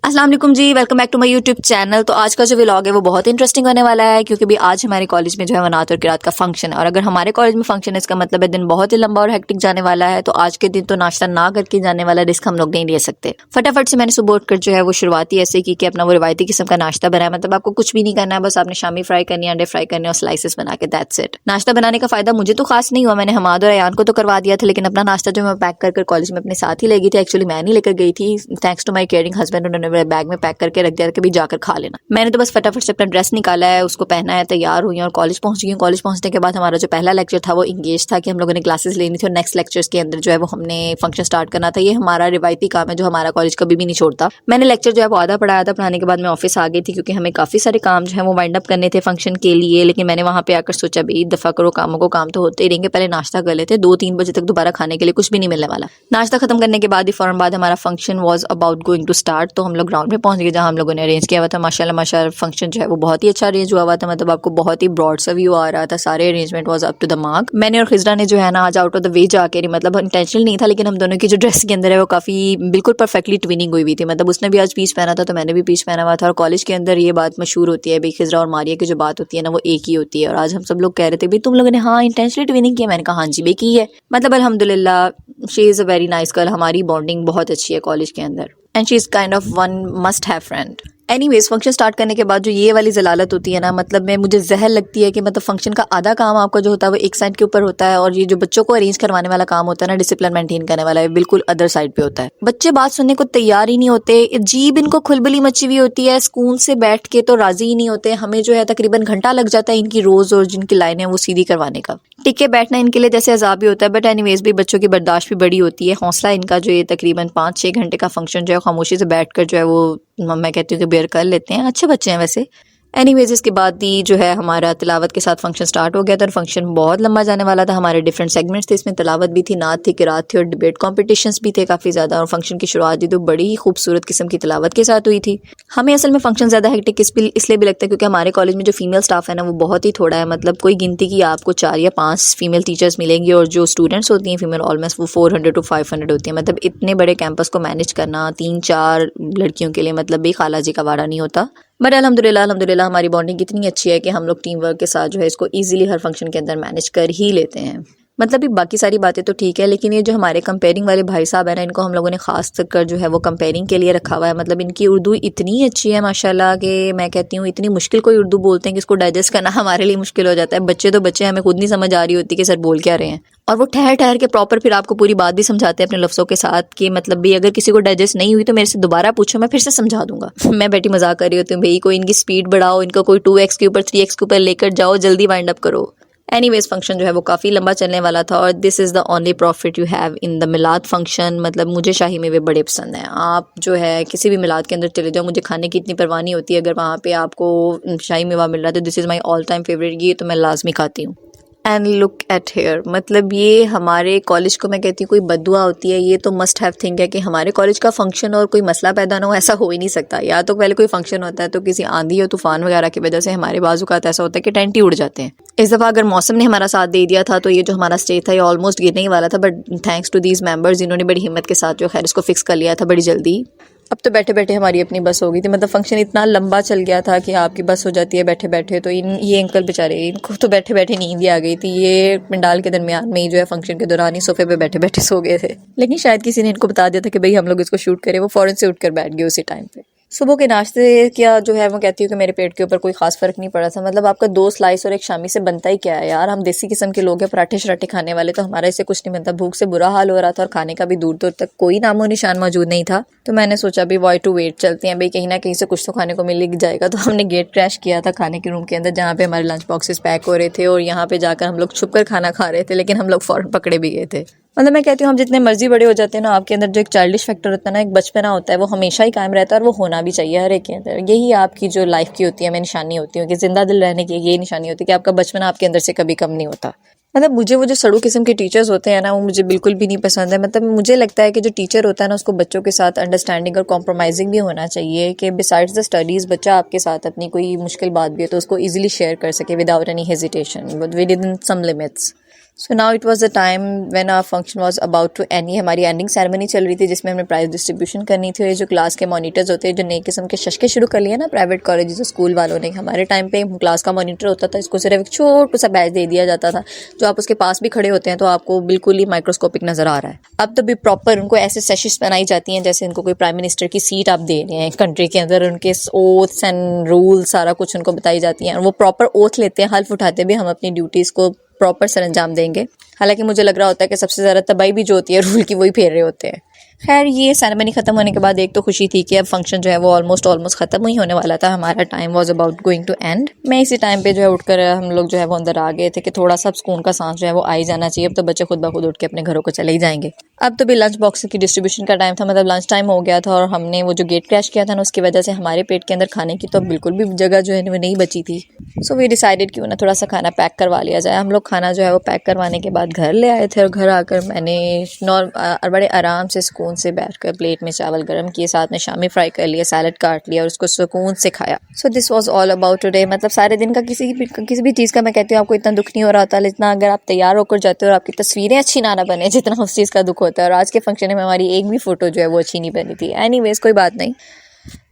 अस्सलाम वालेकुम जी, welcome back to my YouTube channel. तो आज का जो व्लॉग है वो बहुत इंटरेस्टिंग होने वाला है क्योंकि भी आज हमारे कॉलेज में जो है वनात और किरात का फंक्शन है। और अगर हमारे कॉलेज में फंक्शन है इसका मतलब है दिन बहुत ही लंबा और हेक्टिक जाने वाला है। तो आज के दिन तो नाश्ता ना करके जाने वाला रिस्क हम लोग नहीं ले सकते। फटाफट से मैंने सुबह उठकर जो है वो शुरुआती ऐसे की कि अपना वो रिवायती किस्म का नाश्ता बनाया। मतलब आपको कुछ भी नहीं करना है, बस आपने शामी फ्राई करनी है, अंडे फ्राई करने और स्लाइसेस बना के, दैट्स इट। नाश्ता बनाने का फायदा मुझे तो खास नहीं हुआ, मैंने हमाद और अयान को तो करवा दिया था, लेकिन अपना नाश्ता जो मैं पैक कर कॉलेज में अपने साथ ही ले गई थी। एक्चुअली मैं नहीं लेकर गई थी, thanks to my caring husband, उन्होंने मेरे बैग में पैक करके रख दिया कि भी जाकर खा लेना। मैंने तो बस फटाफट से अपना ड्रेस निकाला है, उसको पहना है, तैयार हुई और कॉलेज पहुंच गई हूँ। कॉलेज पहुंचने के बाद हमारा जो पहला लेक्चर था वो इंगेज था कि हम लोगों ने क्लासेस लेनी थी और नेक्स्ट लेक्चर्स के अंदर जो है वो हमने फंक्शन स्टार्ट करना था। ये हमारा रिवायती काम है जो हमारा कॉलेज कभी भी नहीं छोड़ता। मैंने लेक्चर जो है वो आधा पढ़ाया था, पढ़ाने के बाद मैं ऑफिस आ गई थी क्योंकि हमें काफी सारे काम जो है वो वाइंड अप करने थे फंक्शन के लिए। लेकिन मैंने वहां पे आकर सोचा भाई दफा करो कामों को, काम तो होते ही रहेंगे, पहले नाश्ता कर लेते। 2-3 बजे तक दोबारा खाने के लिए कुछ भी नहीं मिलने वाला। नाश्ता खत्म करने के बाद ही फौरन बाद हमारा function was about going to start. तो हम लोग ग्राउंड में पहुंच गए जहां हम लोगों ने अरेंज किया हुआ था। माशाल्लाह फंक्शन जो है वो बहुत ही अच्छा अरेंज हुआ था। मतलब आपको बहुत ही ब्रॉड सा व्यू आ रहा था, सारे arrangement was up to the mark. मैंने और खिजरा ने जो है ना आज आउट ऑफ द वे जाके, मतलब इंटेंशनल नहीं था, लेकिन हम दोनों की जो ड्रेस के अंदर है वो काफी बिल्कुल परफेक्टली ट्विनिंग हुई थी। मतलब उसने भी आज पीच पहना था तो मैंने भी पीच पहना हुआ था। और कॉलेज के अंदर ये बात मशहूर होती है भाई, खिजरा और मारिया की जो बात होती है ना वो एक ही होती है। और आज हम सब लोग कह रहे थे भाई तुम लोगों ने हाँ इंटेंशनली ट्विनिंग किया, मैंने कहा हाँ जी भाई की है। मतलब अल्हम्दुलिल्लाह she is a very nice girl, हमारी बॉन्डिंग बहुत अच्छी है कॉलेज के अंदर and she is kind of one must have friend. Anyways function start करने के बाद जो ये वाली जलालत होती है ना, मतलब में मुझे जहर लगती है कि मतलब फंक्शन का आधा काम आपका जो होता है वो एक साइड के ऊपर होता है और ये जो बच्चों को अरेंज करवाने वाला काम होता है ना, डिसिप्लिन मेंटेन करने वाला है, बिल्कुल अदर साइड पे होता है। बच्चे बात सुनने को तैयार ही नहीं होते, अजीब इनको खुलबली मची हुई होती है, स्कूल से बैठ के तो राजी ही नहीं होते। हमें जो है तकरीबन घंटा लग जाता है इनकी रोज और जिनकी लाइनें वो सीधी करवाने का। टिके बैठना इनके लिए जैसे अजाब ही होता है। बट एनीवेज भी बच्चों की बर्दाश्त भी बड़ी होती है। हौसला इनका जो ये तकरीबन 5-6 घंटे का फंक्शन जो है खामोशी से बैठकर जो है वो मैं कहती हूँ कि बेयर कर लेते हैं। अच्छे बच्चे हैं वैसे। एनीवेज इसके बाद ही जो है हमारा तिलावत के साथ फंक्शन स्टार्ट हो गया था और फंक्शन बहुत लंबा जाने वाला था। हमारे डिफरेंट सेगमेंट्स थे, इसमें तिलावत भी थी, नात थी, किरात थी और डिबेट कॉम्पिटिशंस भी थे काफ़ी ज़्यादा। और फंक्शन की शुरुआत ही तो बड़ी ही खूबसूरत किस्म की तिलावत के साथ हुई थी। हमें असल में फंक्शन ज़्यादा हेक्टिक इसलिए भी लगता है क्योंकि हमारे कॉलेज में जो फीमेल स्टाफ है ना वो बहुत ही थोड़ा है। मतलब कोई गिनती की आपको 4 या 5 फीमेल टीचर्स मिलेंगी और जो स्टूडेंट्स होती हैं फीमेल ऑलमोस्ट वो 400 to 500 होती हैं। मतलब इतने बड़े कैंपस को मैनेज करना 3-4 लड़कियों के लिए मतलब भी खाला जी का वारा नहीं होता। बट अल्हम्दुलिल्लाह हमारी बॉन्डिंग इतनी अच्छी है कि हम लोग टीम वर्क के साथ जो है इसको इजीली हर फंक्शन के अंदर मैनेज कर ही लेते हैं। मतलब ये बाकी सारी बातें तो ठीक है, लेकिन ये जो हमारे कंपेयरिंग वाले भाई साहब है ना, इनको हम लोगों ने खास कर जो है वो कंपेयरिंग के लिए रखा हुआ है। मतलब इनकी उर्दू इतनी अच्छी है माशाल्लाह कि मैं कहती हूँ इतनी मुश्किल कोई उर्दू बोलते हैं कि इसको डाइजेस्ट करना हमारे लिए मुश्किल हो जाता है। बच्चे तो बच्चे, हमें खुद नहीं समझ आ रही होती कि सर बोल क्या रहे हैं। और वो ठहर ठहर के प्रॉपर फिर आपको पूरी बात भी समझाते हैं अपने लफ्ज़ों के साथ कि मतलब भी अगर किसी को डाइजेस्ट नहीं हुई तो मेरे से दोबारा पूछो, मैं फिर से समझा दूंगा। मैं बैठी मजाक कर रही होती हूँ भाई, कोई इनकी स्पीड बढ़ाओ, इनको कोई 2x के ऊपर 3x के ऊपर लेकर जाओ, जल्दी वाइंड अप करो। एनीवेज फंक्शन जो है वो काफ़ी लंबा चलने वाला था और this is the only profit you have in the Milad function. मतलब मुझे शाही मेवे बड़े पसंद हैं। आप जो है किसी भी मिलाद के अंदर चले जाओ, मुझे खाने की इतनी परवाह नहीं होती। अगर वहाँ पे आपको शाही मेवा मिल रहा है तो this is my all time favourite, ये तो मैं लाजमी खाती हूँ। एंड लुक एट हेयर, मतलब ये हमारे कॉलेज को मैं कहती हूँ कोई बद्दुआ होती है, ये तो मस्ट हैव थिंग है कि हमारे कॉलेज का फंक्शन और कोई मसला पैदा ना हो, ऐसा हो ही नहीं सकता। या तो पहले कोई फंक्शन होता है तो किसी आंधी और तूफान वगैरह की वजह से हमारे बाज़-औक़ात ऐसा होता है कि टेंट ही उड़ जाते हैं। इस दफ़ा अगर मौसम ने हमारा साथ दे दिया था तो ये जो हमारा स्टेज था ये ऑलमोस्ट गिरने ही वाला था। But thanks to these members, इन्होंने बड़ी हिम्मत के साथ जो खैर इसको फिक्स कर लिया था बड़ी जल्दी। अब तो बैठे बैठे हमारी अपनी बस हो गई थी। मतलब फंक्शन इतना लंबा चल गया था कि आपकी बस हो जाती है बैठे बैठे। तो ये अंकल बेचारे, इनको तो बैठे बैठे नींद ही आ गई थी। ये पंडाल के दरमियान में ही जो है फंक्शन के दौरान ही सोफे पे बैठे बैठे सो गए थे। लेकिन शायद किसी ने इनको बता दिया था कि भाई हम लोग इसको शूट करें, वो फौरन से उठकर बैठ गए उसी टाइम पे। सुबह के नाश्ते क्या जो है वो कहती हूँ कि मेरे पेट के ऊपर कोई खास फर्क नहीं पड़ा था। मतलब आपका 2 स्लाइस और एक शामी से बनता ही क्या है यार, हम देसी किस्म के लोग हैं, पराठे शराठे खाने वाले, तो हमारा इससे कुछ नहीं बनता। भूख से बुरा हाल हो रहा था और खाने का भी दूर दूर तक कोई नामो निशान मौजूद नहीं था। तो मैंने सोचा भी वॉय टू वेट चलते हैं भाई, कहीं ना कहीं से कुछ तो खाने को मिल ही जाएगा। तो हमने गेट क्रैश किया था खाने के रूम के अंदर जहाँ पे हमारे लंच बॉक्सेस पैक हो रहे थे और यहाँ पे जाकर हम लोग छुप कर खाना खा रहे थे, लेकिन हम लोग फौरन पकड़े भी गए थे। मतलब मैं कहती हूँ हम जितने मर्जी बड़े हो जाते हैं ना, आपके अंदर जो एक चाइल्डिश फैक्टर होता है ना, एक बचपना होता है, वो हमेशा ही कायम रहता है और वो होना भी चाहिए हर एक के अंदर। यही आपकी जो लाइफ की होती है, मैं निशानी होती हूँ कि जिंदा दिल रहने की यही निशानी होती है कि आपका बचपना आपके अंदर से कभी कम नहीं होता। मतलब मुझे वो जो सड़ू किस्म के टीचर्स होते हैं ना, वो मुझे बिल्कुल भी नहीं पसंद है। मतलब मुझे लगता है कि जो टीचर होता है ना उसको बच्चों के साथ अंडरस्टैंडिंग और कॉम्प्रोमाइजिंग भी होना चाहिए कि बिसाइड्स द स्टडीज़ बच्चा आपके साथ अपनी कोई मुश्किल बात भी है तो उसको ईजिली शेयर कर सके without any hesitation within some limits. So now it was the time when our function was about to end. हमारी एंडिंग सेरेमनी चल रही थी जिसमें हमने प्राइज डिस्ट्रीब्यूशन करनी थी। और ये जो क्लास के मॉनिटर्स होते हैं जो नए किस्म के शशके शुरू कर लिए ना प्राइवेट कॉलेज और स्कूल वालों ने, हमारे टाइम पे क्लास का मॉनिटर होता था, इसको सिर्फ एक छोटा सा बैच दे दिया जाता था जो आप उसके पास भी खड़े होते हैं तो आपको बिल्कुल ही माइक्रोस्कोपिक नजर आ रहा है। अब तो भी प्रॉपर उनको ऐसे सेशंस बनाई जाती हैं जैसे इनको कोई प्राइम मिनिस्टर की सीट आप दे रहे हैं कंट्री के अंदर। उनके ओथ्स एंड रूल्स सारा कुछ उनको बताई जाती हैं और वो प्रॉपर ओथ लेते हैं, हल्फ उठाते भी हम अपनी ड्यूटीज को प्रॉपर सर अंजाम देंगे। हालांकि मुझे लग रहा होता है कि सबसे ज़्यादा तबाही भी जो होती है रूल की वही फेर रहे होते हैं। खैर ये सेरेमनी खत्म होने के बाद एक तो खुशी थी कि अब फंक्शन जो है वो ऑलमोस्ट खत्म ही होने वाला था। हमारा time was about going to end. मैं इसी टाइम पे जो है उठकर हम लोग जो है वो अंदर आ गए थे कि थोड़ा सा सुकून का सांस जो है वो आ ही जाना चाहिए। अब तो बच्चे खुद ब खुद उठ के अपने घरों को चले ही जाएंगे। अब तो भी लंच बॉक्स की डिस्ट्रीब्यूशन का टाइम था, मतलब लंच टाइम हो गया था और हमने वो जो गेट क्रैश किया था ना उसकी वजह से हमारे पेट के अंदर खाने की तो बिल्कुल भी जगह जो है वो नहीं बची थी। सो वी डिसाइडेड क्यों ना थोड़ा सा खाना पैक करवा लिया जाए। हम लोग खाना जो है वो पैक करवाने के बाद घर ले आए थे और घर आकर मैंने बड़े आराम से सुकून से बैठकर प्लेट में चावल गर्म किए, साथ में शामी फ्राई कर लिया, सैलड काट लिया और उसको सुकून से खाया। So this was all about today. मतलब सारे दिन का किसी भी चीज़ का मैं कहती हूँ आपको इतना दुख नहीं हो रहा था, इतना अगर आप तैयार होकर जाते हो और आपकी तस्वीरें अच्छी ना बने जितना उस चीज़ का दुख होता है। और आज के फंक्शन में हमारी एक भी फोटो जो है वो अच्छी नहीं बनी थी। एनीवेज कोई बात नहीं।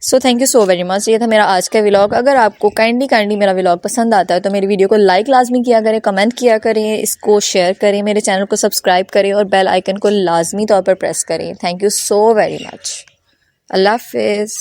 So thank you so very much. ये था मेरा आज का व्लॉग। अगर आपको काइंडली मेरा व्लॉग पसंद आता है तो मेरी वीडियो को लाइक लाजमी किया करें, कमेंट किया करें, इसको शेयर करें, मेरे चैनल को सब्सक्राइब करें और बेल आइकन को लाजमी तौर पर प्रेस करें। Thank you so very much. अल्लाह हाफिज़।